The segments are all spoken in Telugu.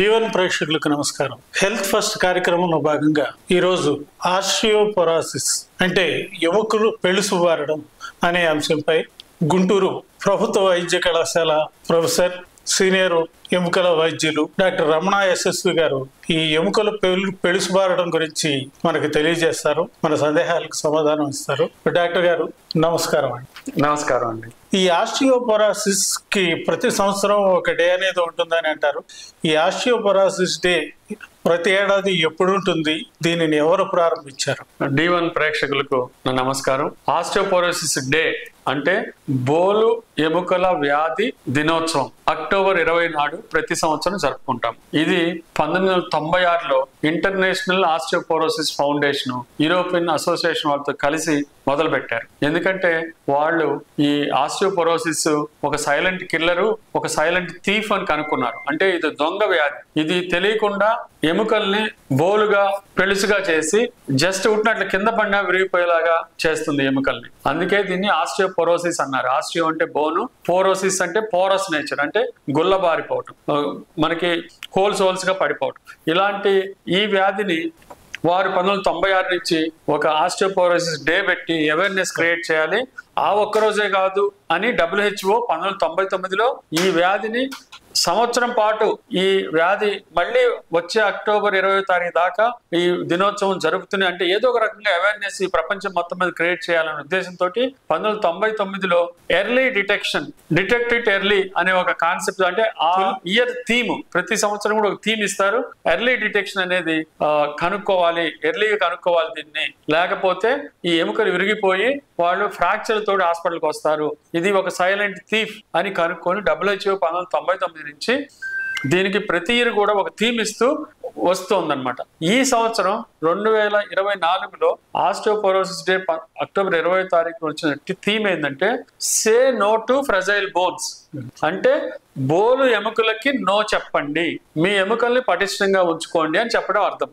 D1 ప్రేక్షకులకు నమస్కారం. హెల్త్ ఫస్ట్ కార్యక్రమంలో భాగంగా ఈరోజు ఆస్టియోపొరోసిస్ అంటే ఎముకలు పెళుసుబారడం అనే అంశంపై గుంటూరు ప్రభుత్వ వైద్య కళాశాల ప్రొఫెసర్ సీనియర్ ఎముకల వైద్యులు డాక్టర్ రమణ యశస్వి గారు ఈ ఎముకలు పెళుసుబారడం గురించి మనకు తెలియజేస్తారు. మన సందేహాలకు సమాధానం ఇస్తారు. డాక్టర్ గారు నమస్కారం అండి. నమస్కారం అండి. ఈ ఆస్టియోపొరోసిస్ కి ప్రతి సంవత్సరం ఒక డే అనేది ఉంటుందని అంటారు. ఈ ఆస్టియోపొరోసిస్ డే ప్రతి ఏడాది ఎప్పుడు ఉంటుంది? దీనిని ఎవరు ప్రారంభించారు? D1 ప్రేక్షకులకు నా నమస్కారం. ఆస్టియోపొరోసిస్ డే అంటే బోలు ఎముకల వ్యాధి దినోత్సవం అక్టోబర్ 20 నాడు ప్రతి సంవత్సరం జరుపుకుంటాం. ఇది 1996లో international osteoporosis foundation European association వాళ్ళతో కలిసి మొదలు పెట్టారు. ఎందుకంటే వాళ్ళు ఈ ఆస్టియోపొరోసిస్ ఒక సైలెంట్ కిల్లరు, ఒక సైలెంట్ థీఫ్ అని కనుక్కున్నారు. అంటే ఇది దొంగ వ్యాధి. ఇది తెలియకుండా ఎముకల్ని బోలుగా పెళుసుగా చేసి జస్ట్ ఉట్టినట్లు కింద పడినా విరిగిపోయేలాగా చేస్తుంది ఎముకల్ని. అందుకే దీన్ని ఆస్టియోపొరోసిస్ అన్నారు. ఆస్టియో అంటే బోను, పోరోసిస్ అంటే పోరస్ నేచర్ అంటే గుల్లబారిపోవటం, మనకి హోల్స్ గా పడిపోవటం. ఇలాంటి ఈ వ్యాధిని వారు 1996 నుంచి ఒక ఆస్టియోపొరోసిస్ డే పెట్టి అవేర్నెస్ క్రియేట్ చేయాలి. ఆ ఒక్కరోజే కాదు అని WHO 1999లో ఈ వ్యాధిని సంవత్సరం పాటు ఈ వ్యాధి మళ్ళీ వచ్చే అక్టోబర్ 20వ తారీఖు దాకా ఈ దినోత్సవం జరుపుతుంది. అంటే ఏదో ఒక రకంగా అవేర్నెస్ ఈ ప్రపంచం మొత్తం మీద క్రియేట్ చేయాలనే ఉద్దేశంతో 1999లో early detection, detect it early అనే ఒక కాన్సెప్ట్, అంటే ఆ ఇయర్ థీమ్, ప్రతి సంవత్సరం కూడా ఒక థీమ్ ఇస్తారు. ఎర్లీ డిటెక్షన్ అనేది కనుక్కోవాలి, ఎర్లీగా కనుక్కోవాలి దీన్ని, లేకపోతే ఈ ఎముకలు విరిగిపోయి వాళ్ళు ఫ్రాక్చర్ తోటి హాస్పిటల్కి వస్తారు. ఇది ఒక సైలెంట్ థీఫ్ అని కనుక్కొని WHO 1999 నుంచి దీనికి ప్రతి ఇయర్ కూడా ఒక థీమ్ ఇస్తూ వస్తుందన్నమాట. ఈ సంవత్సరం 2024లో ఆస్టియోపొరోసిస్ డే అక్టోబర్ 20వ తారీఖు వచ్చిన థీమ్ ఏంటంటే say no to fragile bones. అంటే బోలు ఎముకలకి నో చెప్పండి, మీ ఎముకల్ని పటిష్టంగా ఉంచుకోండి అని చెప్పడం అర్థం.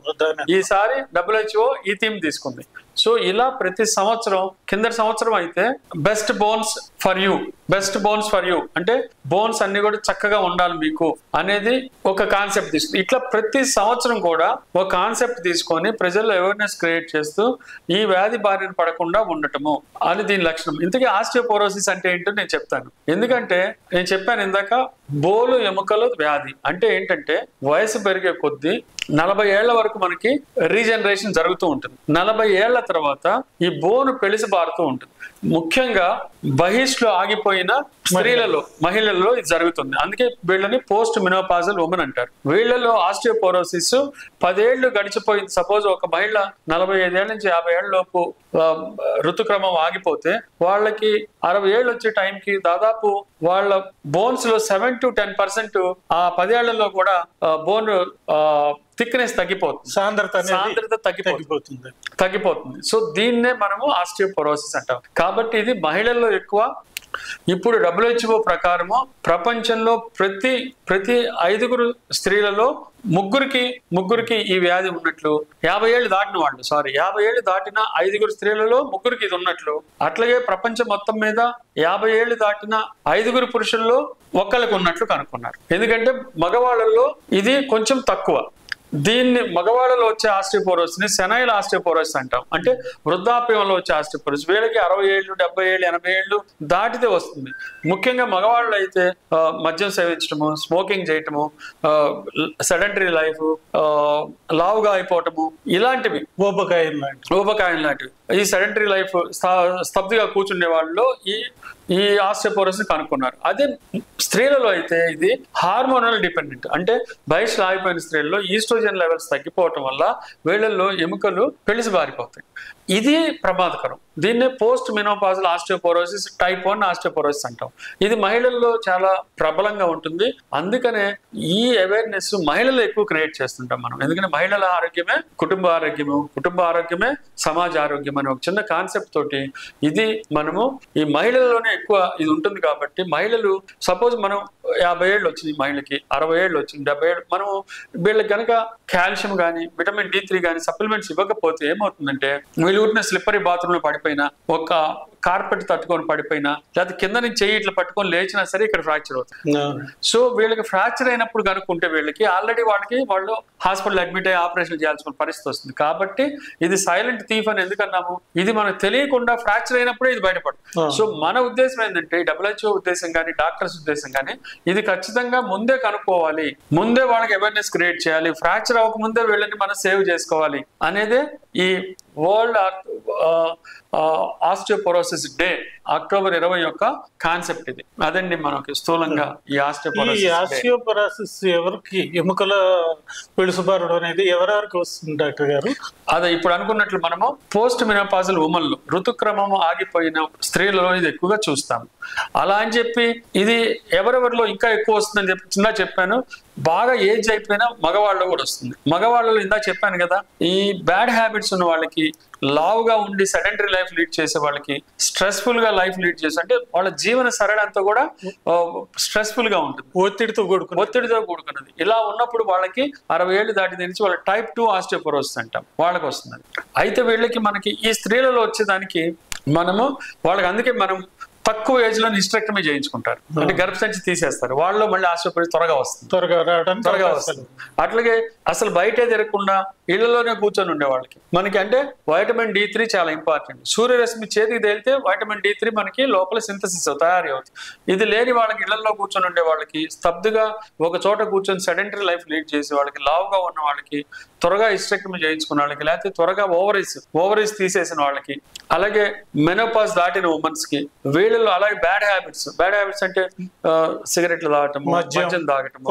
ఈసారి WHO ఈ థీమ్ తీసుకుంది. సో ఇలా ప్రతి సంవత్సరం, కింద సంవత్సరం అయితే best bones for you, best bones for you అంటే బోన్స్ అన్ని కూడా చక్కగా ఉండాలి మీకు అనేది ఒక కాన్సెప్ట్ తీసుకుంది. ఇట్లా ప్రతి సంవత్సరం కూడా ఒక కాన్సెప్ట్ తీసుకొని ప్రజల్లో అవేర్నెస్ క్రియేట్ చేస్తూ ఈ వ్యాధి బారిన పడకుండా ఉండటము అని దీని లక్షణం. ఇంతకీ ఆస్టియోపొరోసిస్ అంటే ఏంటో నేను చెప్తాను. ఎందుకంటే నేను చెప్పాను ఇందాక, బోలు ఎముకల వ్యాధి అంటే ఏంటంటే వయసు పెరిగే కొద్దీ 40 ఏళ్ల వరకు మనకి రీజనరేషన్ జరుగుతూ ఉంటుంది. 40 ఏళ్ల తర్వాత ఈ బోను పెళిసి బారుతూ ఉంటుంది. ముఖ్యంగా బహిష్లో ఆగిపోయిన స్త్రీలలో, మహిళల్లో ఇది జరుగుతుంది. అందుకే వీళ్ళని పోస్ట్ మినోపాజల్ ఉమెన్ అంటారు. వీళ్ళలో ఆస్టియోపొరోసిస్ 10 ఏళ్లు గడిచిపోయింది. సపోజ్ ఒక మహిళ 45 ఏళ్ల నుంచి 50 ఏళ్ల లోపు ఋతుక్రమం ఆగిపోతే వాళ్ళకి 60 ఏళ్ళు వచ్చే టైంకి దాదాపు వాళ్ళ బోన్స్ లో 7 to 10% ఆ 10 ఏళ్లలో కూడా బోన్ థిక్నెస్ తగ్గిపోతుంది, సాంద్రత తగ్గిపోతుంది. సో దీన్నే మనము ఆస్టియోపొరోసిస్ అంటాం. కాబట్టి ఇది మహిళల్లో ఎక్కువ. ఇప్పుడు WHO ప్రకారము ప్రపంచంలో ప్రతి 5 స్త్రీలలో ముగ్గురికి ఈ వ్యాధి ఉన్నట్లు, 50 ఏళ్ళు దాటిన వాళ్ళు, 50 ఏళ్ళు దాటిన 5 స్త్రీలలో ముగ్గురికి ఇది ఉన్నట్లు, అట్లాగే ప్రపంచం మొత్తం మీద 50 ఏళ్ళు దాటిన 5 పురుషుల్లో ఒక్కరికి ఉన్నట్లు కనుక్కున్నారు. ఎందుకంటే మగవాళ్ళలో ఇది కొంచెం తక్కువ. దీన్ని మగవాళ్ళలో వచ్చే ఆస్టియోపొరోసిస్ ని సెనైల్ ఆస్టియోపొరోసిస్ అంటాం. అంటే వృద్ధాప్యంలో వచ్చే ఆస్టియోపొరోసిస్ వీళ్ళకి 60 ఏళ్ళు, 70 ఏళ్ళు, 80 ఏళ్ళు దాటితే వస్తుంది. ముఖ్యంగా మగవాళ్ళు అయితే మద్యం సేవించడము, స్మోకింగ్ చేయటము, సెడెంటరీ లైఫ్, లావుగా అయిపోవటము, ఇలాంటివి ఊబకాయం లాంటివి, ఈ సెడెంటరీ లైఫ్, స్తబ్దుగా కూర్చుండే వాళ్ళలో ఈ ఆస్టియోపొరోసిస్ కనుక్కున్నారు. అదే స్త్రీలలో అయితే ఇది హార్మోనల్ డిపెండెంట్. అంటే బహిష్లో ఆగిపోయిన స్త్రీలలో ఈస్ట్రోజన్ లెవెల్స్ తగ్గిపోవటం వల్ల వీళ్ళల్లో ఎముకలు పెళిసి బారిపోతాయి. ఇది ప్రమాదకరం. దీన్నే పోస్ట్ మినోపాజల్ ఆస్టియోపొరోసిస్ టైప్ 1 ఆస్టియోపొరోసిస్ అంటాం. ఇది మహిళల్లో చాలా ప్రబలంగా ఉంటుంది. అందుకనే ఈ అవేర్నెస్ మహిళలు ఎక్కువ క్రియేట్ చేస్తుంటాం మనం. ఎందుకంటే మహిళల ఆరోగ్యమే కుటుంబ ఆరోగ్యము, కుటుంబ ఆరోగ్యమే సమాజ ఆరోగ్యం అనే ఒక చిన్న కాన్సెప్ట్ తోటి ఇది మనము ఈ మహిళల్లోనే ఎక్కువ ఇది ఉంటుంది. కాబట్టి మహిళలు సపోజ్ మనం 50 ఏళ్ళు వచ్చింది మహిళకి, 60 ఏళ్ళు వచ్చింది, 70 ఏళ్ళు, మనము వీళ్ళకి కనుక కాల్షియం కానీ విటమిన్ D3 కానీ సప్లిమెంట్స్ ఇవ్వకపోతే ఏమవుతుందంటే వీళ్ళు ఊరిన స్లిప్పరీ బాత్రూమ్ లో పడిపోయినా, ఒక కార్పెట్ తట్టుకొని పడిపోయినా, లేకపోతే కింద నుంచి చెయ్యి ఇట్లా పట్టుకొని లేచినా సరే ఇక్కడ ఫ్రాక్చర్ అవుతుంది. సో వీళ్ళకి ఫ్రాక్చర్ అయినప్పుడు కనుక్కుంటే వీళ్ళకి ఆల్రెడీ వాళ్ళు హాస్పిటల్ అడ్మిట్ అయ్యి ఆపరేషన్ చేయాల్సిన పరిస్థితి వస్తుంది. కాబట్టి ఇది సైలెంట్ థీఫ్ అని ఎందుకన్నాము, ఇది మనకు తెలియకుండా ఫ్రాక్చర్ అయినప్పుడే ఇది బయటపడుతుంది. సో మన ఉద్దేశం ఏంటంటే WHO ఉద్దేశం కానీ డాక్టర్స్ ఉద్దేశం కానీ ఇది ఖచ్చితంగా ముందే కనుక్కోవాలి, ముందే వాళ్ళకి అవేర్నెస్ క్రియేట్ చేయాలి, ఫ్రాక్చర్ అవ్వకముందే వీళ్ళని మనం సేవ్ చేసుకోవాలి అనేదే ఈ వరల్డ్ ఆస్టియోపోరోసిస్ డే అక్టోబర్ 20 యొక్క కాన్సెప్ట్. ఇది అదండి మనకి స్థూలంగా ఈ ఆస్టియోపోరోసిస్. ఎవరికి ఎముకల పెళుసుబారడం అనేది ఎవరెవరికి వస్తుంది డాక్టర్ గారు? అదే ఇప్పుడు అనుకున్నట్లు మనము పోస్ట్ మెనోపాజల్ ఉమెన్లు, ఋతుక్రమం ఆగిపోయిన స్త్రీలలో ఇది ఎక్కువగా చూస్తాం. అలా అని చెప్పి ఇది ఎవరెవరిలో ఇంకా ఎక్కువ వస్తుందని చెప్పి చిన్న చెప్పాను. బాగా ఏజ్ అయిపోయినా మగవాళ్ళు కూడా వస్తుంది. మగవాళ్ళలో ఇందా చెప్పాను కదా, ఈ బ్యాడ్ హ్యాబిట్స్ ఉన్న వాళ్ళకి, లావుగా ఉండి సెడెంటరీ లైఫ్ లీడ్ చేసే వాళ్ళకి, స్ట్రెస్ఫుల్ గా లైఫ్ లీడ్ చేసే, అంటే వాళ్ళ జీవన సరళి అంతా కూడా స్ట్రెస్ఫుల్ గా ఉంటుంది, ఒత్తిడితో కూడుకున్నది. ఇలా ఉన్నప్పుడు వాళ్ళకి 60 ఏళ్ళు దాటి తెలిసి వాళ్ళ టైప్ 2 ఆస్టియోపోరోసిస్ అంటాం, వాళ్ళకి వస్తుంది. అయితే వీళ్ళకి మనకి ఈ స్త్రీలలో వచ్చేదానికి వాళ్ళకి అందుకే మనం తక్కువ ఏజ్ లో హిస్టెక్టమీ చేయించుకుంటారు, అంటే గర్భసంచి తీసేస్తారు. వాళ్ళలో మళ్ళీ ఆస్టియోపోరోసిస్ త్వరగా వస్తుంది. అట్లాగే అసలు బయటే తిరగకుండా ఇళ్లలోనే కూర్చొని ఉండే వాళ్ళకి మనకి అంటే వైటమిన్ D3 చాలా ఇంపార్టెంట్. సూర్యరశ్మి చేతికి తేలితే వైటమిన్ D3 మనకి లోపల సింథసిస్ తయారీ అవుతుంది. ఇది లేని వాళ్ళకి, ఇళ్లలో కూర్చొని ఉండే వాళ్ళకి, స్తబ్దుగా ఒక చోట కూర్చొని సెడెంటరీ లైఫ్ లీడ్ చేసే వాళ్ళకి, లావుగా ఉన్న వాళ్ళకి, త్వరగా హిస్టెక్టమీ చేయించుకున్న వాళ్ళకి, లేకపోతే త్వరగా ఓవరీస్ తీసేసిన వాళ్ళకి, అలాగే మెనోపాజ్ దాటిన ఉమెన్స్ కి, వీళ్ళలో అలాగే బ్యాడ్ హ్యాబిట్స్ అంటే సిగరెట్లు తాగటం, మద్యం తాగటం,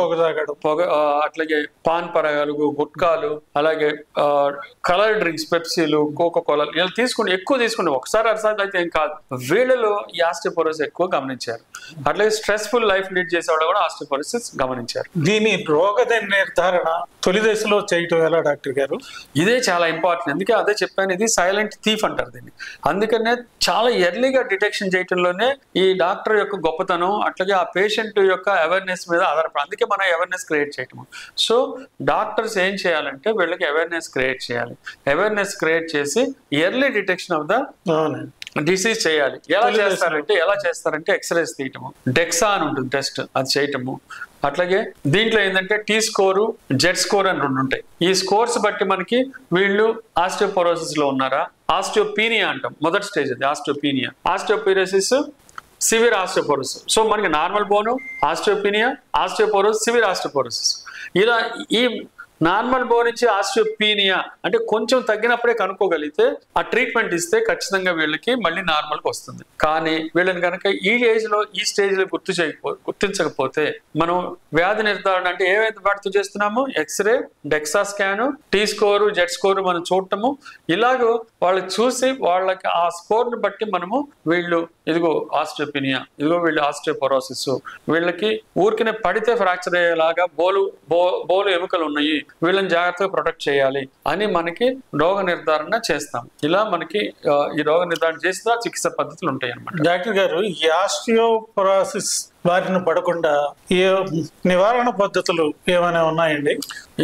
పొగ, అట్లాగే పాన్ పరాగాలు, గుట్కాలు, అలాగే కలర్ డ్రింక్స్, పెప్సీలు, కోకోకోలా ఇలా ఎక్కువ తీసుకుంటే ఒకసారి అరసారి అయితే ఏం కాదు. వీళ్ళలో ఈ ఆస్టియోపోరోసిస్ ఎక్కువ గమనించారు. అట్లాగే స్ట్రెస్ఫుల్ లైఫ్ లీడ్ చేసే వాళ్ళు కూడా ఆస్టియోపోరోసిస్ గమనించారు. దీని రోగ నిర్ధారణ తొలి దశలో చేయటం ఎలా డాక్టర్ గారు? ఇదే చాలా ఇంపార్టెంట్. అందుకే అదే చెప్పాను, ఇది సైలెంట్ థీఫ్ అంటారు దీన్ని. అందుకనే చాలా ఎర్లీగా డిటెక్షన్ చేయటంలోనే ఈ డాక్టర్ యొక్క గొప్పతనం, అట్లాగే ఆ పేషెంట్ యొక్క అవేర్నెస్ మీద ఆధారపడి. అందుకే మనం అవేర్నెస్ క్రియేట్ చేయటం. సో డాక్టర్స్ ఏం చేయాలంటే వీళ్ళకి అవేర్నెస్ క్రియేట్ చేయాలి. అవేర్నెస్ క్రియేట్ చేసి early detection of the disease చేయాలి. ఎలా చేస్తారంటే ఎక్స్రేస్ తీయటము, డెక్సా అని ఉంటుంది టెస్ట్, అది చేయటము. అట్లాగే దీంట్లో ఏంటంటే T స్కోరు, జెడ్ స్కోర్ అని 2 ఉంటాయి. ఈ స్కోర్స్ బట్టి మనకి వీళ్ళు ఆస్టియోపోరోసిస్ లో ఉన్నారా, ఆస్టియోపీనియా అంటాం, మొదటి స్టేజ్ అది osteopenia. Osteoporosis, severe osteoporosis. So మనకి నార్మల్ బోను, ఆస్టియోపీనియా, ఆస్టియోపోరోసిస్, సివియర్ ఆస్టియోపోరోసిస్. ఇలా ఈ నార్మల్ బోన్ నుంచి ఆస్టియోపీనియా అంటే కొంచెం తగ్గినప్పుడే కనుక్కోగలిగితే ఆ ట్రీట్మెంట్ ఇస్తే ఖచ్చితంగా వీళ్ళకి మళ్ళీ నార్మల్కి వస్తుంది. కానీ వీళ్ళని కనుక ఈ ఏజ్ లో, ఈ స్టేజ్ లో గుర్తించకపోతే మనం వ్యాధి నిర్ధారణ అంటే ఏవైతే వాటితో చేస్తున్నామో x-ray, DEXA scan, T score, Z score మనం చూడటము, ఇలాగో వాళ్ళకి చూసి వాళ్ళకి ఆ స్కోర్ ని బట్టి మనము వీళ్ళు ఇదిగో ఆస్టియోపీనియా, ఇదిగో వీళ్ళు ఆస్టియోపోరోసిస్, వీళ్ళకి ఊరికినే పడితే ఫ్రాక్చర్ అయ్యేలాగా బోలు ఎముకలు ఉన్నాయి, వీళ్ళని జాగ్రత్తగా ప్రొటెక్ట్ చేయాలి అని మనకి రోగ నిర్ధారణ చేస్తాం. ఇలా మనకి ఈ రోగ నిర్ధారణ చేసిన చికిత్స పద్ధతులు ఉంటాయి అన్నమాట. డాక్టర్ గారు, ఈ ఆస్టియోపోరోసిస్ బారిన పడకుండా ఏ నివారణ పద్ధతులు ఏమైనా ఉన్నాయండి?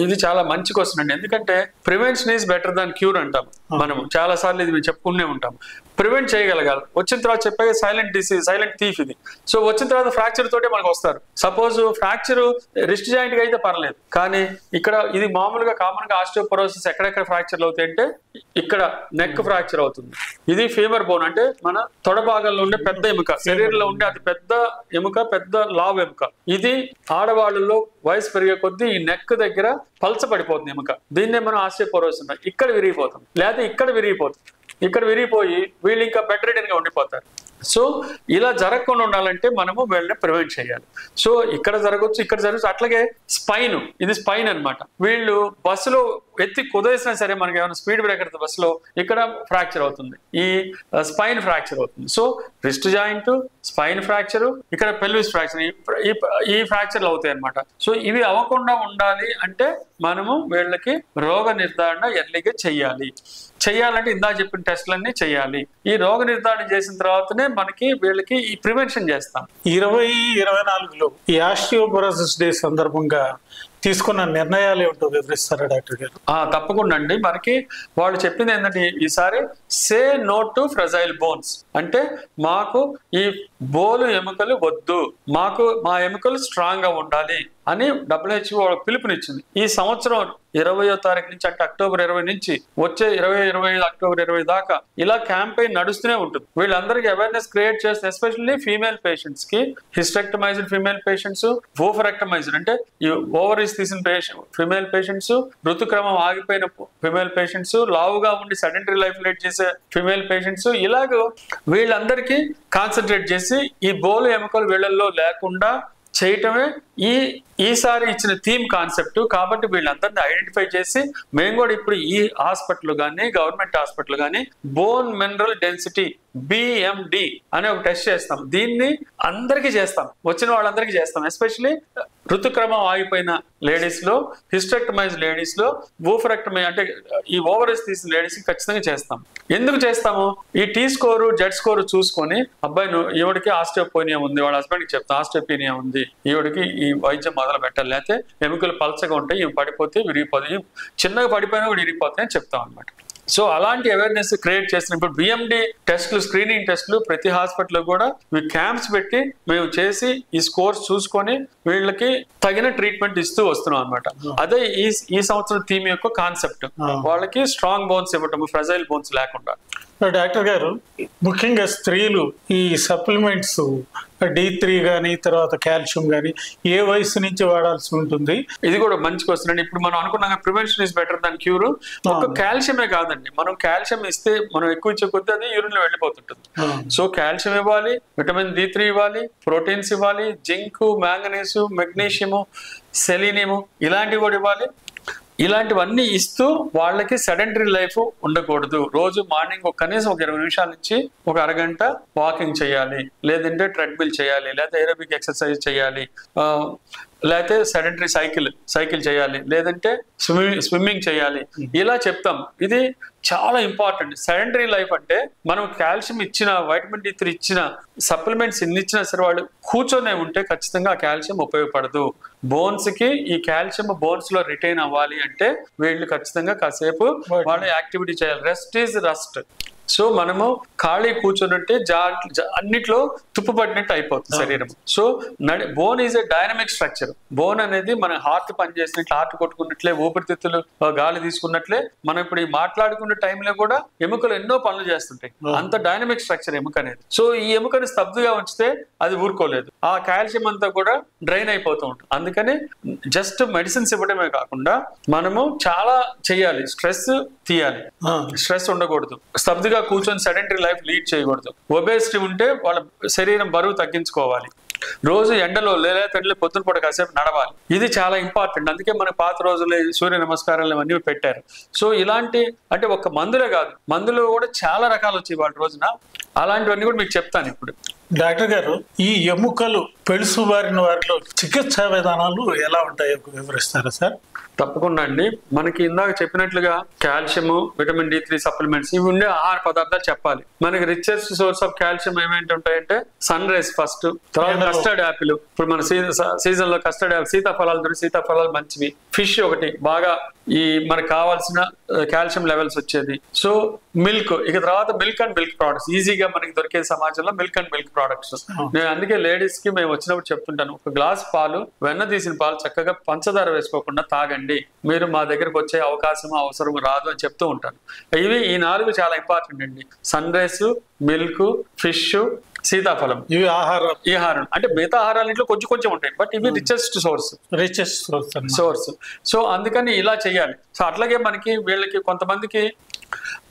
ఇది చాలా మంచి క్వశ్చన్ అండి. ఎందుకంటే prevention is better than cure అంటాం. మనం చాలా సార్లు ఇది చెప్పుకునే ఉంటాం. ప్రివెంట్ చేయగలగాలి. వచ్చిన తర్వాత చెప్పే సైలెంట్ డిసీజ్, సైలెంట్ థీఫ్ ఇది. సో వచ్చిన తర్వాత ఫ్రాక్చర్ తోటే మనకు వస్తారు. సపోజ్ ఫ్రాక్చర్ రిస్ట్ జాయింట్ గా అయితే పర్లేదు, కానీ ఇక్కడ ఇది మామూలుగా కామన్ గా ఆస్టియోపోరోసిస్ ఎక్కడెక్కడ ఫ్రాక్చర్లు అవుతాయి అంటే ఇక్కడ నెక్ ఫ్రాక్చర్ అవుతుంది. ఇది ఫీమర్ బోన్ అంటే మన తొడ భాగంలో ఉండే పెద్ద ఎముక, శరీరంలో ఉండే అతి పెద్ద ఎముక, పెద్ద లావ్ ఎముక. ఇది ఆడవాళ్ళలో వయసు పెరిగే కొద్దీ ఈ నెక్ దగ్గర పల్చ పడిపోతుంది ఎముక. దీన్నే మనం ఆస్టియోపోరోసిస్ అంటాం. ఇక్కడ విరిగిపోతుంది, లేకపోతే ఇక్కడ విరిగిపోతుంది. ఇక్కడ విరిగిపోయి వీళ్ళు ఇంకా బెడ్ రిడెన్ గా ఉండిపోతారు. సో ఇలా జరగకుండా ఉండాలంటే మనము వీళ్ళని ప్రివెంట్ చేయాలి. సో ఇక్కడ జరగవచ్చు, ఇక్కడ జరగచ్చు. అట్లాగే స్పైన్, ఇది స్పైన్ అన్నమాట. వీళ్ళు బస్సులో ఎత్తి కుదేసినా సరే మనకి ఏమైనా స్పీడ్ బ్రేకర్ బస్సులో ఇక్కడ ఫ్రాక్చర్ అవుతుంది, ఈ స్పైన్ ఫ్రాక్చర్ అవుతుంది. So wrist joint, spine fracture, ఇక్కడ పెల్విస్ ఫ్రాక్చర్, ఈ ఫ్రాక్చర్లు అవుతాయి అన్నమాట. సో ఇవి అవ్వకుండా ఉండాలి అంటే మనము వీళ్ళకి రోగ నిర్ధారణ ఎర్లీగా చెయ్యాలంటే ఇందా చెప్పిన టెస్టులన్నీ చేయాలి. ఈ రోగ నిర్ధారణ చేసిన తర్వాతనే మనకి వీళ్ళకి ఈ ప్రివెన్షన్ చేస్తాం. 2024లో ఈ ఆస్టియోపోరోసిస్ డే సందర్భంగా తీసుకున్న నిర్ణయాలు ఏమిటో వివరిస్తారా డాక్టర్ గారు? తప్పకుండా అండి. మనకి వాళ్ళు చెప్పింది ఏంటంటే ఈసారి say no to fragile bones, అంటే మాకు ఈ బోలు ఎముకలు వద్దు, మాకు మా ఎముకలు స్ట్రాంగ్ గా ఉండాలి అని WHO పిలుపునిచ్చింది. ఈ సంవత్సరం 20వ తారీఖు నుంచి, అంటే అక్టోబర్ 20 నుంచి వచ్చే 25 అక్టోబర్ 20 దాకా ఇలా క్యాంపెయిన్ నడుస్తూనే ఉంటుంది. వీళ్ళందరికీ అవేర్నెస్ క్రియేట్ చేస్తే, ఎస్పెషల్లీ ఫీమేల్ పేషెంట్స్ కి, హిస్టెక్టమైజ్డ్ ఫీమేల్ పేషెంట్స్, ఓవరెక్టమైజ్డ్ అంటే ఈ ఓవరీస్ తీసిన ఫీమేల్ పేషెంట్స్, ఋతుక్రమం ఆగిపోయిన ఫీమేల్ పేషెంట్స్, లావుగా ఉండి సెడెంటరీ లైఫ్ లీడ్ చేసే ఫీమేల్ పేషెంట్స్, ఇలాగ వీళ్ళందరికీ కాన్సన్ట్రేట్ చేసి ఈ బోలు ఎముకలు వీళ్ళల్లో లేకుండా చేయటమే ఈసారి ఇచ్చిన థీమ్ కాన్సెప్ట్. కాబట్టి వీళ్ళందరినీ ఐడెంటిఫై చేసి మేము కూడా ఇప్పుడు ఈ హాస్పిటల్ కానీ, గవర్నమెంట్ హాస్పిటల్ కానీ బోన్ మినరల్ డెన్సిటీ BMD అనే ఒక టెస్ట్ చేస్తాం. దీన్ని అందరికీ చేస్తాం, వచ్చిన వాళ్ళందరికీ చేస్తాం. ఎస్పెషలీ ఋతుక్రమం ఆగిపోయిన లేడీస్ లో, హిస్టెక్టమైజ్ లేడీస్ లో, ఓవరెక్టమీ అంటే ఈ ఓవరీస్ తీసిన లేడీస్ కి ఖచ్చితంగా చేస్తాం. ఎందుకు చేస్తాము? ఈ T స్కోరు, Z స్కోరు చూసుకొని అబ్బాయి ఈవిడికి ఆస్టియోపోనియా ఉంది, వాళ్ళ హస్బెండ్కి చెప్తాం ఆస్టియోపోనియా ఉంది, ఈవిడికి ఈ వైద్యం మొదలు పెట్టాలి, లేకపోతే ఎముకలు పలచగా ఉంటాయి, ఇవి పడిపోతే విరిగిపోతాయి, చిన్నగా పడిపోయినా కూడా విరిగిపోతాయి అని చెప్తాం అనమాట. సో అలాంటి అవేర్నెస్ క్రియేట్ చేసిన ఇప్పుడు BMD టెస్టులు, స్క్రీనింగ్ టెస్టులు ప్రతి హాస్పిటల్లో కూడా క్యాంప్స్ పెట్టి మేము చేసి ఈ స్కోర్స్ చూసుకొని వీళ్ళకి తగిన ట్రీట్మెంట్ ఇస్తూ వస్తున్నాం అనమాట. అదే ఈ సంవత్సరం థీమ్ యొక్క కాన్సెప్ట్, వాళ్ళకి స్ట్రాంగ్ బోన్స్ ఇవ్వటం, ఫ్రెజైల్ బోన్స్ లేకుండా. డాక్టర్ గారు, ముఖ్యంగా స్త్రీలు ఈ సప్లిమెంట్స్ D3 కానీ, తర్వాత కాల్షియం కానీ ఏ వయసు నుంచి వాడాల్సి ఉంటుంది? ఇది కూడా మంచి క్వశ్చన్ అండి. ఇప్పుడు మనం అనుకున్నాం prevention is better than cure. ఒక కాల్షియమే కాదండి, మనం కాల్షియం ఇస్తే మనం ఎక్కువ ఇచ్చే కొద్దీ అది యూరిన్ లో వెళ్ళిపోతుంటుంది. సో కాల్షియం ఇవ్వాలి, విటమిన్ D3 ఇవ్వాలి, ప్రోటీన్స్ ఇవ్వాలి, జింక్, మ్యాంగనీస్, మెగ్నీషియము, సెలీనియము ఇలాంటివి కూడా ఇవ్వాలి. ఇలాంటివన్నీ ఇస్తూ వాళ్ళకి సెడెంటరీ లైఫ్ ఉండకూడదు. రోజు మార్నింగ్ కనీసం ఒక 20 నిమిషాల నుంచి ఒక అరగంట వాకింగ్ చేయాలి, లేదంటే ట్రెడ్మిల్ చేయాలి, లేదా ఏరోబిక్ ఎక్సర్సైజ్ చేయాలి, లేకపోతే సెడెంటరీ సైకిల్ చేయాలి, లేదంటే స్విమ్మింగ్ చేయాలి. ఇలా చెప్తాం. ఇది చాలా ఇంపార్టెంట్. సెడెంటరీ లైఫ్ అంటే మనం కాల్షియం ఇచ్చిన, వైటమిన్ D3 ఇచ్చిన, సప్లిమెంట్స్ ఎన్ని ఇచ్చినా సరే వాళ్ళు కూర్చొనే ఉంటే ఖచ్చితంగా ఆ కాల్షియం ఉపయోగపడదు. బోన్స్ కి ఈ కాల్షియం బోన్స్ లో రిటైన్ అవ్వాలి అంటే వీళ్ళు ఖచ్చితంగా కాసేపు వాళ్ళు యాక్టివిటీ చేయాలి. Rest is rust. సో మనము ఖాళీ కూర్చొని అన్నిట్లో తుప్పు పడినట్టు అయిపోతుంది శరీరం. So bone is a dynamic structure. Bone అనేది మన హార్ట్ పనిచేసినట్లు, హార్ట్ కొట్టుకున్నట్లే, ఊపిరితిత్తులు గాలి తీసుకున్నట్లే మనం ఇప్పుడు ఈ మాట్లాడుకునే టైంలో కూడా ఎముకలు ఎన్నో పనులు చేస్తుంటాయి. అంత డైనమిక్ స్ట్రక్చర్ ఎముక అనేది. సో ఈ ఎముకని స్తబ్దుగా ఉంచితే అది ఊరుకోలేదు, ఆ కాల్షియం అంతా కూడా డ్రైన్ అయిపోతూ ఉంటుంది. అందుకని జస్ట్ మెడిసిన్స్ ఇవ్వడమే కాకుండా మనము చాలా చేయాలి. స్ట్రెస్ తీయాలి, స్ట్రెస్ ఉండకూడదు, స్తబ్దుగా కూర్చొని సెడెంటరీ లైఫ్ లీడ్ చేయకూడదు. ఒబేసిటీ ఉంటే వాళ్ళ శరీరం బరువు తగ్గించుకోవాలి. రోజు ఎండలో లేదా పొద్దున పూట కాసేపు నడవాలి. ఇది చాలా ఇంపార్టెంట్. అందుకే మన పాత రోజుల్లో సూర్య నమస్కారాలు అన్నీ పెట్టారు. సో ఇలాంటి అంటే ఒక మందులే కాదు, మందులు కూడా చాలా రకాలు వచ్చాయి వాళ్ళ రోజున. అలాంటివన్నీ కూడా మీకు చెప్తాను ఇప్పుడు. డాక్టర్ గారు, ఈ ఎముకలు పెళుసు బారిన వారిలో చికిత్సా విధానాలు ఎలా ఉంటాయో వివరిస్తారా సార్? తప్పకుండా అండి. మనకి ఇందాక చెప్పినట్లుగా కాల్షియం, విటమిన్ D3 సప్లిమెంట్స్ ఇవి ఉండే ఆహార పదార్థాలు చెప్పాలి. మనకి రిచెస్ట్ సోర్స్ ఆఫ్ కాల్షియం ఏమేంటి ఉంటాయంటే సన్ రైజ్ ఫస్ట్, తర్వాత కస్టర్డ్ యాపిల్. ఇప్పుడు మన సీజన్ లో కస్టర్డ్ యాపిల్, సీతాఫలాలు దొరికి సీతాఫలాలు మంచివి. ఫిష్ ఒకటి బాగా ఈ మనకు కావాల్సిన కాల్షియం లెవెల్స్ వచ్చేది. సో మిల్క్, ఇక తర్వాత మిల్క్ అండ్ మిల్క్ ప్రోడక్ట్స్ ఈజీగా మనకి దొరికే సమాజంలో మిల్క్ అండ్ మిల్క్ ప్రోడక్ట్స్. నేను అందుకే లేడీస్ కి మేము వచ్చినప్పుడు చెప్తుంటాను, ఒక గ్లాస్ పాలు, వెన్న తీసిన పాలు చక్కగా పంచదార వేసుకోకుండా తాగండి, మీరు మా దగ్గరకు వచ్చే అవకాశం అవసరం రాదు అని చెప్తూ ఉంటాను. ఈ 4 చాలా ఇంపార్టెంట్ అండి. సన్ రైస్, మిల్క్, ఫిష్, సీతాఫలం. ఇవి ఆహారం అంటే మిగతా ఆహారాలు ఇంట్లో కొంచెం కొంచెం ఉంటాయి, బట్ ఇవి రిచెస్ట్ సోర్స్. సో అందుకని ఇలా చేయాలి. సో అట్లాగే మనకి వీళ్ళకి కొంతమందికి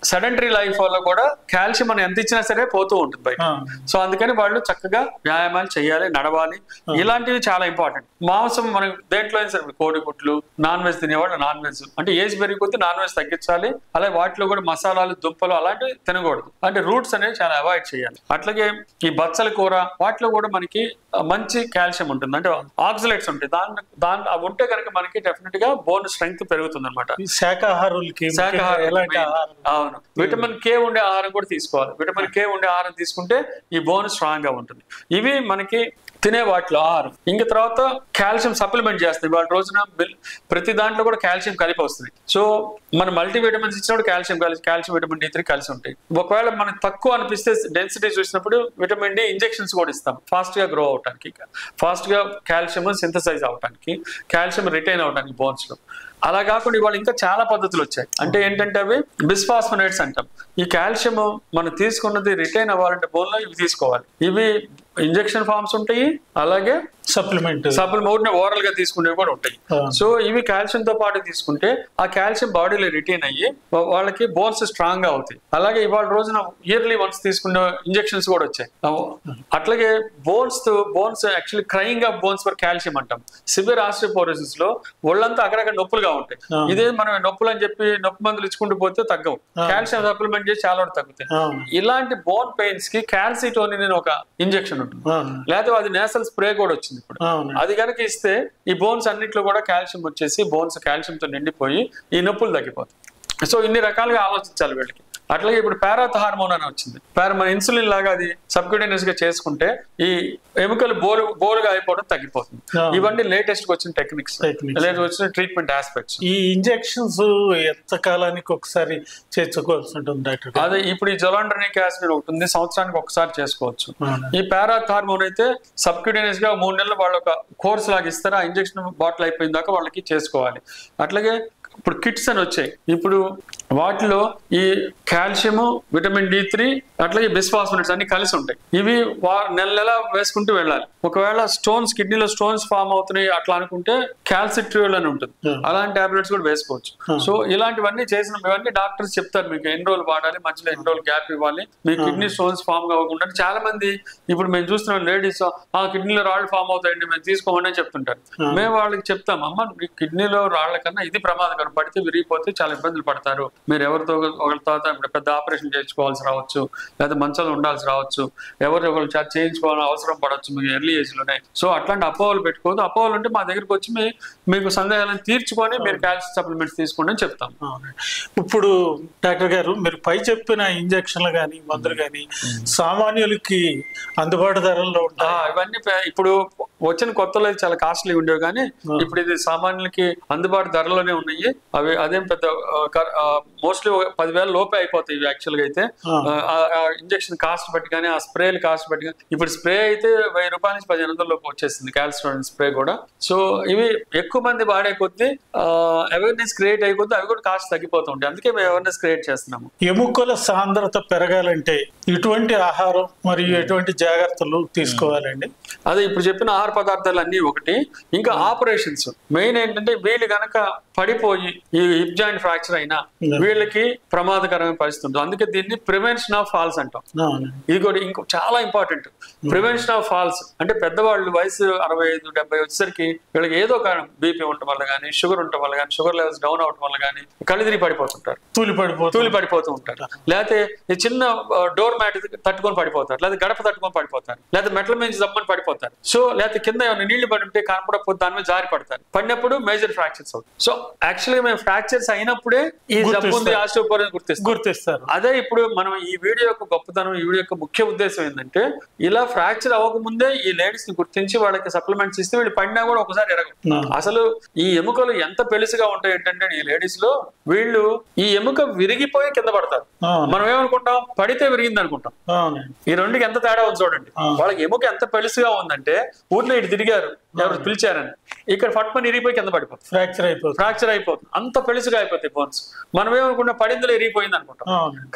సెడెంటరీ లైఫ్ వల్ల కూడా కాల్షియం మనం ఎంత ఇచ్చినా సరే పోతూ ఉంటుంది బయట. సో అందుకని వాళ్ళు చక్కగా వ్యాయామాలు చేయాలి, నడవాలి. ఇలాంటివి చాలా ఇంపార్టెంట్. మాంసం మనం దేంట్లో అయినా సరే, కోడిగుడ్లు, నాన్ వెజ్ తినేవాళ్ళు నాన్ వెజ్ అంటే ఏజ్ పెరిగిపోతే నాన్ వెజ్ తగ్గించాలి. అలాగే వాటిలో కూడా మసాలాలు, దుంపలు అలాంటివి తినకూడదు. అంటే రూట్స్ అనేవి చాలా అవాయిడ్ చేయాలి. అట్లాగే ఈ బచ్చల కూర వాటిలో కూడా మనకి మంచి కాల్షియం ఉంటుంది, అంటే ఆక్సిలేట్స్ ఉంటాయి. దాని అవి ఉంటే కనుక మనకి డెఫినెట్ గా బోన్ స్ట్రెంగ్త్ పెరుగుతుంది అనమాట. శాకాహారులకి అవును, విటమిన్ కే ఉండే ఆహారం కూడా తీసుకోవాలి. విటమిన్ కే ఉండే ఆహారం తీసుకుంటే ఈ బోన్ స్ట్రాంగ్ గా ఉంటుంది. ఇవి మనకి తినే వాటిలో ఆహారం. ఇంక తర్వాత కాల్షియం సప్లిమెంట్ చేస్తుంది. వాళ్ళ రోజున ప్రతి దాంట్లో కూడా కాల్షియం కలిపి వస్తుంది. సో మన మల్టీవిటమిన్స్ ఇచ్చినప్పుడు కాల్షియం విటమిన్ D3 కలిసి ఉంటాయి. ఒకవేళ మనకు తక్కువ అనిపిస్తే డెన్సిటీ చూసినప్పుడు విటమిన్ డి ఇంజెక్షన్స్ కూడా ఇస్తాం, ఫాస్ట్ గా గ్రో అవడానికి, ఫాస్ట్ గా కాల్షియం సింథసైజ్ అవడానికి, కాల్షియం రిటైన్ అవడానికి బోన్స్ లో. అలా కాకుండా ఇవాళ ఇంకా చాలా పద్ధతులు వచ్చాయి. అంటే ఏంటంటే అవి బిస్ఫాస్ఫోనేట్స్ అంటాం. ఈ కాల్షియం మనం తీసుకున్నది రిటైన్ అవ్వాలంటే బోన్ లో ఇవి తీసుకోవాలి. ఇవి ఇంజెక్షన్ ఫార్మ్స్ ఉంటాయి, అలాగే సప్లిమెంట్ ఓరల్ గా తీసుకునేవి కూడా ఉంటాయి. సో ఇవి కాల్షియం తో పాటు తీసుకుంటే ఆ కాల్షియం బాడీలో రిటైన్ అయ్యి వాళ్ళకి బోన్స్ స్ట్రాంగ్ గా అవుతాయి. అలాగే ఇవాళ రోజున ఇయర్లీ వన్స్ తీసుకునే ఇంజెక్షన్స్ కూడా వచ్చాయి. అట్లాగే bones actually crying of bones for calcium అంటాం. సివియర్ ఆస్టియోపోరోసిస్ లో ఒళ్ళంతా అక్కడక్కడ నొప్పులుగా ఉంటాయి. ఇదే మనం నొప్పులు అని చెప్పి నొప్పి మందులు ఇచ్చుకుంటూ పోతే తగ్గవు, కాల్షియం సప్లిమెంట్ చేసి చాలా తగ్గుతాయి. ఇలాంటి బోన్ పెయిన్స్ కి కాల్సిటోనిన్ అని ఒక ఇంజెక్షన్ ఉంటుంది, లేకపోతే అది నేసల్ స్ప్రే కూడా వచ్చింది ఇప్పుడు. అది కనుక ఇస్తే ఈ బోన్స్ అన్నిట్లో కూడా కాల్షియం వచ్చేసి బోన్స్ కాల్షియంతో నిండిపోయి ఈ నొప్పులు తగ్గిపోతాయి. సో ఇన్ని రకాలుగా ఆలోచించాలి వీళ్ళకి. అట్లాగే ఇప్పుడు పారాత్ హార్మోన్ అని వచ్చింది. మన ఇన్సులిన్ లాగా అది సబ్క్యూటేనియస్ గా చేసుకుంటే ఈ ఎముకలు బోరుగా అయిపోవడం తగ్గిపోతుంది. ఇవన్నీ లేటెస్ట్ వచ్చిన టెక్నిక్స్, వచ్చిన ట్రీట్మెంట్ ఆస్పెక్ట్స్. ఈ ఇంజెక్షన్స్ ఎంత కాలానికి ఒకసారి చేసుకోవాల్సి ఉంటుంది డాక్టర్? అదే ఇప్పుడు ఈ జొలాండ్రనిక్ యాసిడ్ ఒకటి ఉంది, సంవత్సరానికి ఒకసారి చేసుకోవచ్చు. ఈ పారాత్ హార్మోన్ అయితే సబ్క్యూటేనియస్ గా 3 నెలలు వాళ్ళు ఒక కోర్స్ లాగా ఇస్తారు. ఆ ఇంజెక్షన్ బాటిల్ అయిపోయిన దాకా వాళ్ళకి చేసుకోవాలి. అట్లాగే ఇప్పుడు కిట్స్ అని వచ్చాయి. ఇప్పుడు వాటిలో ఈ కాల్షియం, విటమిన్ D3, అట్లాగే బిస్ఫాస్ఫోనేట్స్ అన్ని కలిసి ఉంటాయి. ఇవి నెల వేసుకుంటూ వెళ్ళాలి. ఒకవేళ కిడ్నీలో స్టోన్స్ ఫామ్ అవుతున్నాయి అట్లా అనుకుంటే క్యాల్సిట్రియోల్ అని ఉంటుంది, అలాంటి టాబ్లెట్స్ కూడా వేసుకోవచ్చు. సో ఇలాంటివన్నీ ఇవన్నీ డాక్టర్స్ చెప్తారు మీకు ఎన్ని రోజులు వాడాలి, మధ్యలో ఎన్ని రోజులు గ్యాప్ ఇవ్వాలి, మీ కిడ్నీ స్టోన్స్ ఫామ్ కాకుండా. చాలా మంది ఇప్పుడు మేము చూస్తున్నాం లేడీస్ కిడ్నీలో రాళ్ళు ఫామ్ అవుతాయండి మేము తీసుకోమని అని చెప్తుంటారు. మేము వాళ్ళకి చెప్తాం, అమ్మ మీ కిడ్నీలో రాళ్ల కన్నా ఇది ప్రమాదకరం, పడితే విరిగిపోతే చాలా ఇబ్బందులు పడతారు, మీరు ఎవరితో ఒకరితో పెద్ద ఆపరేషన్ చేయించుకోవాల్సి రావచ్చు, లేదా మంచాలు ఉండాల్సి రావచ్చు, ఒకరు చేయించుకోవాలని అవసరం పడవచ్చు మీకు ఎర్లీ ఏజ్ లోనే. సో అట్లాంటి అపోహలు పెట్టుకోవద్దు. అపోహలు ఉంటే మా దగ్గరికి వచ్చి మీకు సందేహాలను తీర్చుకొని మీరు కాల్షియం సప్లిమెంట్స్ తీసుకోండి అని చెప్తాం. ఇప్పుడు డాక్టర్ గారు మీరు పై చెప్పిన ఇంజక్షన్లు కానీ మందులు కానీ సామాన్యులకి అందుబాటు ధరల్లో ఉంటాయి? ఇవన్నీ ఇప్పుడు వచ్చిన కొత్తలో చాలా కాస్ట్లీ ఉండేవి, కానీ ఇప్పుడు ఇది సామాన్యులకి అందుబాటు ధరలోనే ఉన్నాయి. అదేం పెద్ద మోస్ట్లీ 10,000 లోపే అయిపోతాయి ఇవి యాక్చువల్ గా అయితే. ఇంజక్షన్ కాస్ట్ బట్టి కానీ ఆ స్ప్రేలు కాస్ట్ బట్టి కానీ, ఇప్పుడు స్ప్రే అయితే 1000 రూపాయల నుంచి 1500 లోపు వచ్చేసింది కాల్షియం స్ప్రే కూడా. సో ఇవి ఎక్కువ మంది వాడే కొద్దీ అవేర్నెస్ క్రియేట్ అయిపోతే అవి కూడా కాస్ట్ తగ్గిపోతూ ఉంటాయి. అందుకే మేము అవేర్నెస్ క్రియేట్ చేస్తున్నాము. ఎముకల సాంద్రత పెరగాలంటే ఎటువంటి ఆహారం మరియు ఎటువంటి జాగ్రత్తలు తీసుకోవాలండి? అదే ఇప్పుడు చెప్పిన ఆహార పదార్థాలు అన్ని ఒకటి. ఇంకా ఆపరేషన్స్ మెయిన్ ఏంటంటే వీళ్ళు కనుక పడిపోయి ఈ హిప్ జాయింట్ ఫ్రాక్చర్ అయినా వీళ్ళకి ప్రమాదకరమైన పరిస్థితి ఉంటుంది. అందుకే దీన్ని ప్రివెన్షన్ ఆఫ్ ఫాల్స్ అంటాం. ఇది కూడా ఇంకో చాలా ఇంపార్టెంట్. ప్రివెన్షన్ ఆఫ్ ఫాల్స్ అంటే పెద్దవాళ్ళు వయసు 65-70 వచ్చేసరికి వీళ్ళకి ఏదో కారణం బీపీ ఉండటం వల్ల కానీ, షుగర్ ఉండటం వల్ల కానీ, షుగర్ లెవెల్స్ డౌన్ అవటం వల్ల కానీ కళ్ళు తిరిగి పడిపోతుంటారు, తూలి పడిపోతూ ఉంటారు. లేకపోతే ఈ చిన్న డోర్ మ్యాట్ తట్టుకొని పడిపోతారు, లేదా గడప తట్టుకొని పడిపోతారు, లేదా మెట్ల మీద జమ్మని పడిపోతారు. సో లేకపోతే కింద ఏమైనా నీళ్లు పడి ఉంటే కనపడకపోతే దాని మీద జారి పడతారు. పడినప్పుడు మేజర్ ఫ్రాక్చర్స్ అవుతాయి. సో యాక్చువల్గా మేము ఫ్రాక్చర్స్ అయినప్పుడే ఈ జబ్బు ఉంది ఆస్టియోపోరోసిస్ గుర్తిస్తారు. అదే ఇప్పుడు మనం ఈ వీడియో యొక్క గొప్పతనం, ఈ వీడియో యొక్క ముఖ్య ఉద్దేశం ఏంటంటే ఇలా ఫ్రాక్చర్ అవ్వకముందే ఈ లేడీస్ ని గుర్తించి వాళ్ళకి సప్లిమెంట్స్ ఇస్తే వీళ్ళు పడినా కూడా ఒకసారి ఎరగవు. అసలు ఈ ఎముకలు ఎంత పెలుసుగా ఉంటాయి ఏంటంటే ఈ లేడీస్ లో వీళ్ళు ఈ ఎముక విరిగిపోయి కింద పడతారు. మనం ఏమనుకుంటాం, పడితే విరిగింది అనుకుంటాం. ఈ రెండుకి ఎంత తేడా ఉంది చూడండి. వాళ్ళకి ఎముక ఎంత పెలుసుగా ఉందంటే ఊర్లో ఇటు తిరిగారు, ఎవరు పిలిచారని, ఇక్కడ ఫట్మని ఇరిగిపోయి కింద పడిపోతుంది, ఫ్రాక్చర్ అయిపోతుంది. అంత పెలుసుగా అయిపోతాయి బోన్స్. మనం ఏమనుకుంటాం పడిందిలో ఇరిగిపోయింది అనుకుంటాం,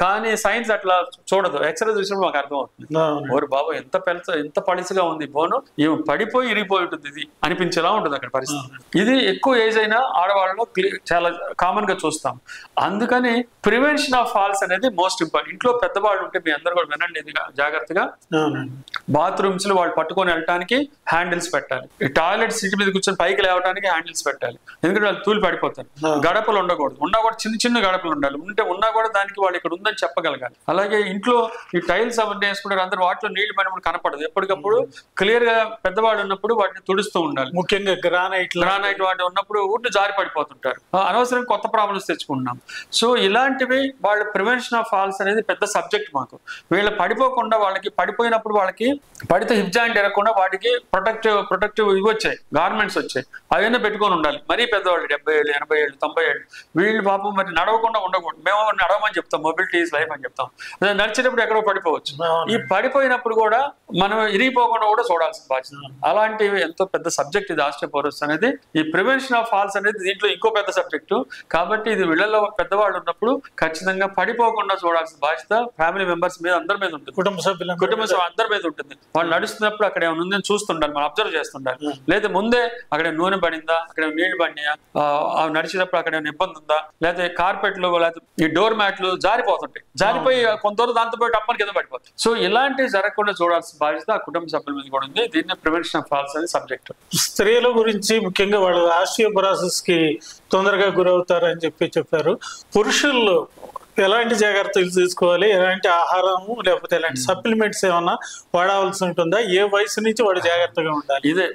కానీ సైన్స్ అట్లా చూడదు. ఎక్స్రే చూసినప్పుడు మాకు అర్థం అవుతుంది, ఓరు బాబు ఎంత పలుసుగా ఉంది బోను, ఏమో పడిపోయి ఇరిగిపోయి ఉంటుంది ఇది అనిపించేలా ఉంటుంది అక్కడ పరిస్థితి. ఇది ఎక్కువ ఏజ్ అయినా ఆడవాళ్ళలో చాలా కామన్ గా చూస్తాం. అందుకని ప్రివెన్షన్ ఆఫ్ ఫాల్స్ అనేది మోస్ట్ ఇంపార్టెంట్. ఇంట్లో పెద్దవాళ్ళు ఉంటే మీ అందరు కూడా వినండి ఇది జాగ్రత్తగా. బాత్రూమ్స్ లో వాళ్ళు పట్టుకొని వెళ్ళటానికి హ్యాండిల్స్ పెట్టాలి. ఈ టాయిలెట్ సీట్ మీద కూర్చొని పైకి లేవడానికి హ్యాండిల్స్ పెట్టాలి, ఎందుకంటే వాళ్ళు తూలి పడిపోతారు. గడపలు ఉండకూడదు, ఉన్నా కూడా చిన్న చిన్న గడపలు ఉండాలి, ఉన్నా కూడా దానికి వాళ్ళు ఇక్కడ ఉందని చెప్పగలగాలి. అలాగే ఇంట్లో ఈ టైల్స్ అవన్నీ వేసుకుంటారు అందరూ, వాటిలో నీళ్లు పడినప్పుడు కనపడదు, ఎప్పటికప్పుడు క్లియర్ గా పెద్దవాళ్ళు ఉన్నప్పుడు వాటిని తుడుస్తూ ఉండాలి. ముఖ్యంగా గ్రానైట్ వాటి ఉన్నప్పుడు ఊళ్ళు జారి పడిపోతుంటారు, అనవసరం కొత్త ప్రాబ్లమ్స్ తెచ్చుకుంటున్నాం. సో ఇలాంటివి వాళ్ళ ప్రివెన్షన్ ఆఫ్ ఫాల్స్ అనేది పెద్ద సబ్జెక్ట్ మాకు. వీళ్ళు పడిపోకుండా, వాళ్ళకి పడిపోయినప్పుడు వాళ్ళకి పడితే హిప్ జాయింట్ ఎరగకుండా వాటికి ప్రొటెక్టివ్ ఇవి వచ్చాయి, గార్మెంట్స్ వచ్చాయి, అవన్నీ పెట్టుకొని ఉండాలి. మరీ పెద్దవాళ్ళు 70 ఏళ్ళు 80 ఏళ్ళు 90 ఏళ్ళు వీళ్ళు పాపం మరి నడవకుండా ఉండకూడదు. మేము నడవమని చెప్తాం, మొబిలిటీ ఈజ్ లైఫ్ అని చెప్తాం. నడిచేటప్పుడు ఎక్కడో పడిపోవచ్చు, ఈ పడిపోయినప్పుడు కూడా మనం ఇరిగిపోకుండా కూడా చూడాల్సిన బాధ్యత. అలాంటివి ఎంతో పెద్ద సబ్జెక్ట్ ఇది ఆస్టియోపోరోసిస్ అనేది. ఈ ప్రివెన్షన్ ఆఫ్ ఫాల్స్ అనేది దీంట్లో ఇంకో పెద్ద సబ్జెక్టు. కాబట్టి ఇది వీళ్ళలో పెద్దవాళ్ళు ఉన్నప్పుడు ఖచ్చితంగా పడిపోకుండా చూడాల్సిన బాధ్యత ఫ్యామిలీ మెంబర్స్ మీద, అందరి మీద ఉంటుంది, కుటుంబ సభ్యులు అందరి మీద ఉంటుంది. వాళ్ళు నడుస్తున్నప్పుడు అక్కడ ఏమైనా ఉందని చూస్తుండాలి, మనం అబ్జర్వ్ చేస్తుండాలి. లేదా ముందే అక్కడ నూనె పడిందా, అక్కడ నీళ్లు పడినాయా, నడిచేటప్పుడు అక్కడ ఏమైనా ఇబ్బంది ఉందా, లేదా కార్పెట్లు లేదా ఈ డోర్ మ్యాట్లు జారిపోతుంటాయి, జారిపోయి కొంత దాంతో పోయి టప్పని కింద పడిపోతాయి. సో ఇలాంటివి జరగకుండా చూడాల్సిన బాధ్యత ఆ కుటుంబ సభ్యుల మీద కూడా ఉంది. దీన్ని ప్రివెన్షన్ ఆఫ్ ఫాల్స్ అనే సబ్జెక్ట్. స్త్రీల గురించి ముఖ్యంగా వాళ్ళు ఆస్టియోపోరోసిస్ కి తొందరగా గురవుతారని చెప్పారు. పురుషుల్లో ఎలాంటి జాగ్రత్తలు తీసుకోవాలి, ఎలాంటి ఆహారము లేకపోతే ఎలాంటి సప్లిమెంట్స్ ఏమన్నా వాడవలసి ఉంటుందా, ఏ వయసు నుంచి వాడు జాగ్రత్తగా ఉండాలి? ఇదే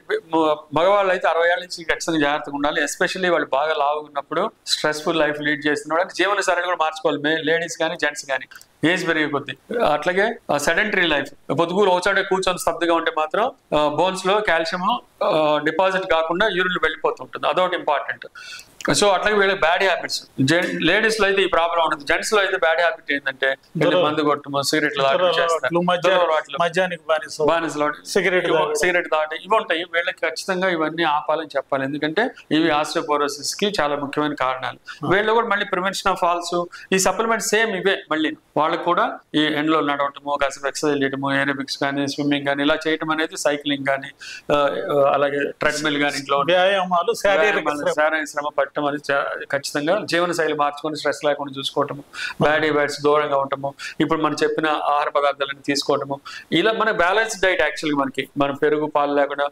మగవాళ్ళు అయితే 60 ఏళ్ళ నుంచి ఖచ్చితంగా జాగ్రత్తగా ఉండాలి. ఎస్పెషల్లీ వాళ్ళు బాగా లావుగా ఉన్నప్పుడు, స్ట్రెస్ఫుల్ లైఫ్ లీడ్ చేస్తున్న జీవన శైలిని కూడా మార్చుకోవాలి, లేడీస్ కానీ జెంట్స్ కానీ. ఏజ్ పెరిగే కొద్ది అట్లాగే సెడెంటరీ లైఫ్, పొద్దుగూరు ఒకచోటే కూర్చొని స్తబ్దుగా ఉంటే మాత్రం బోన్స్ లో కాల్షియం డిపాజిట్ కాకుండా యూరిన్ వెళ్ళిపోతుంటుంది, అదొకటి ఇంపార్టెంట్. సో అట్లాగే వీళ్ళకి బ్యాడ్ హ్యాబిట్స్, లేడీస్ లో అయితే ఈ ప్రాబ్లం ఉండదు. జెంట్స్ లో అయితే బ్యాడ్ హ్యాబిట్ ఏంటంటే మందు కొట్టము, సిగరెట్లు సిగరెట్ దాటి ఇవి ఉంటాయి. వీళ్ళకి ఖచ్చితంగా ఇవన్నీ ఆపాలని చెప్పాలి, ఎందుకంటే ఇవి ఆస్టియోపోరోసిస్ కి చాలా ముఖ్యమైన కారణాలు. వీళ్ళు కూడా మళ్ళీ ప్రివెన్షన్ ఆఫ్ ఫాల్స్, ఈ సప్లిమెంట్స్ సేమ్ ఇవే. మళ్ళీ వాళ్ళకి కూడా ఈ ఎండ్లో నడవటము, కాసేపు ఎక్సర్సైజ్ చేయటము, ఏరోబిక్స్ కానీ స్విమ్మింగ్ కానీ ఇలా చేయటం అనేది, సైక్లింగ్ కానీ అలాగే ట్రెడ్మిల్ కానీ, ఇంట్లో వ్యాయామాలు, శారీరక శ్రమ పట్టడం అనేది ఖచ్చితంగా. జీవన శైలి మార్చుకొని స్ట్రెస్ లేకుండా చూసుకోవటము, బ్యాడ్ హ్యాబిట్స్ దూరంగా ఉండటము, ఇప్పుడు మనం చెప్పిన ఆహార పదార్థాలను తీసుకోవటము, ఇలా మన బ్యాలెన్స్ డైట్. యాక్చువల్గా మనం పెరుగు పాలు లేకుండా,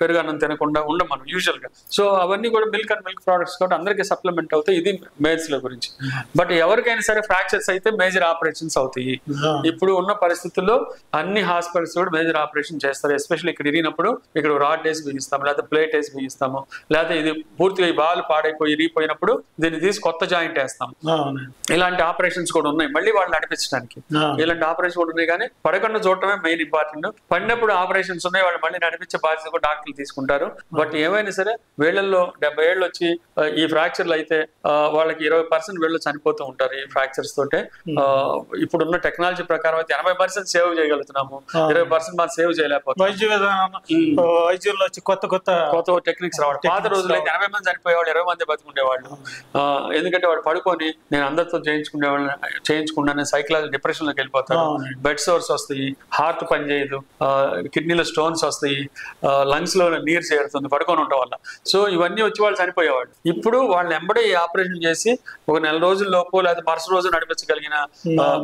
పెరుగు అన్నం తినకుండా ఉండం మనం యూజువల్ గా. సో అవన్నీ కూడా మిల్క్ అండ్ మిల్క్ ప్రోడక్ట్స్ కాబట్టి అందరికీ సప్లిమెంట్ అవుతాయి. ఇది మేల్స్ లో గురించి. బట్ ఎవరికైనా సరే ఫ్రాక్చర్స్ అయితే మేజర్ ఆపరేషన్స్ అవుతాయి. ఇప్పుడు ఉన్న పరిస్థితుల్లో అన్ని హాస్పిటల్స్ కూడా మేజర్ ఆపరేషన్ చేస్తారు. ఎస్పెషల్లీ ఇక్కడ ఇరిగినప్పుడు ఇక్కడ రాడ్ వేసి బిగిస్తాము, లేకపోతే ప్లేట్ వేసి బిగిస్తాము, లేకపోతే ఇది పూర్తిగా ఈ బాల్ పాడైపోయి ఇరిగిపోయినప్పుడు దీన్ని తీసి కొత్త జాయింట్ వేస్తాం. ఇలాంటి ఆపరేషన్స్ కూడా ఉన్నాయి మళ్ళీ వాళ్ళు నడిపించడానికి. ఇలాంటి ఆపరేషన్ కూడా ఉన్నాయి, కానీ పడకుండా చూడటమే మెయిన్ ఇంపార్టెంట్. పడినప్పుడు ఆపరేషన్స్ ఉన్నాయి, వాళ్ళు మళ్ళీ నడిపించే బాధ్యత కూడా డాక్టర్లు తీసుకుంటారు. బట్ ఏమైనా సరే వీళ్ళల్లో 70 ఏళ్ళు వచ్చి ఈ ఫ్రాక్చర్లు అయితే వాళ్ళకి 20% వీళ్ళు చనిపోతూ ఉంటారు ఈ ఫ్రాక్చర్స్ తోటే. ఇప్పుడున్న టెక్నాలజీ ప్రకారం అయితే 80% సేవ్ చేయగలుగుతున్నాము, 20% మనం సేవ్ చేయలేకపోతాం. వైద్యంలో కొత్త టెక్నిక్స్ రావడం. పాత రోజుల్లో అయితే 80 మంది చనిపోయేవాళ్ళు, 20 మంది బతుకుండేవాళ్ళు. ఎందుకంటే వాళ్ళు పడుకొని నేను అందరితో చేయించుకున్నాను సైకలాజికల్ డిప్రెషన్ లోకి వెళ్ళిపోతారు, బెడ్ సోర్స్ వస్తాయి, హార్ట్ పని చేయదు, కిడ్నీలో స్టోన్స్ వస్తాయి, లంగ్స్ లో నీరు చేరుతుంది పడుకొని ఉండటం వల్ల. సో ఇవన్నీ వచ్చి వాళ్ళు చనిపోయేవాళ్ళు. ఇప్పుడు వాళ్ళని ఎంబడే ఆపరేషన్ చేసి ఒక 4 రోజుల లోపు లేదా మరుసటి రోజు నడిపించగలిగిన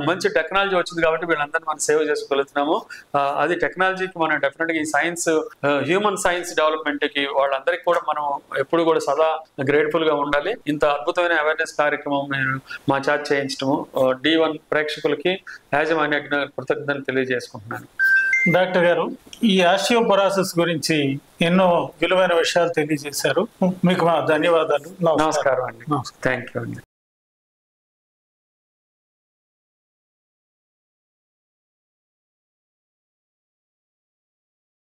మంచి టెక్నాలజీ వచ్చింది కాబట్టి వీళ్ళందరినీ మనం సేవ్ చేసుకోగలుగుతున్నాము. అది టెక్నాలజీకి మనం డెఫినెట్ గా ఈ సైన్స్, హ్యూమన్ సైన్స్ డెవలప్మెంట్ కి వాళ్ళందరికీ కూడా మనం ఎప్పుడు కూడా సదా గ్రేట్ఫుల్ గా ఉండాలి. ఇంత అద్భుతమైన అవేర్నెస్ కార్యక్రమం నేను మా చేత చేయించడము D1 ప్రేక్షకులకి యాజమాన్య కృతజ్ఞతలు తెలియజేసుకుంటున్నాను. డాక్టర్ గారు, ఈ ఆస్టియోపోరోసిస్ గురించి ఎన్నో విలువైన విషయాలు తెలియజేశారు. మీకు మా ధన్యవాదాలు. నమస్కారం అండి. థ్యాంక్ యూ అండి.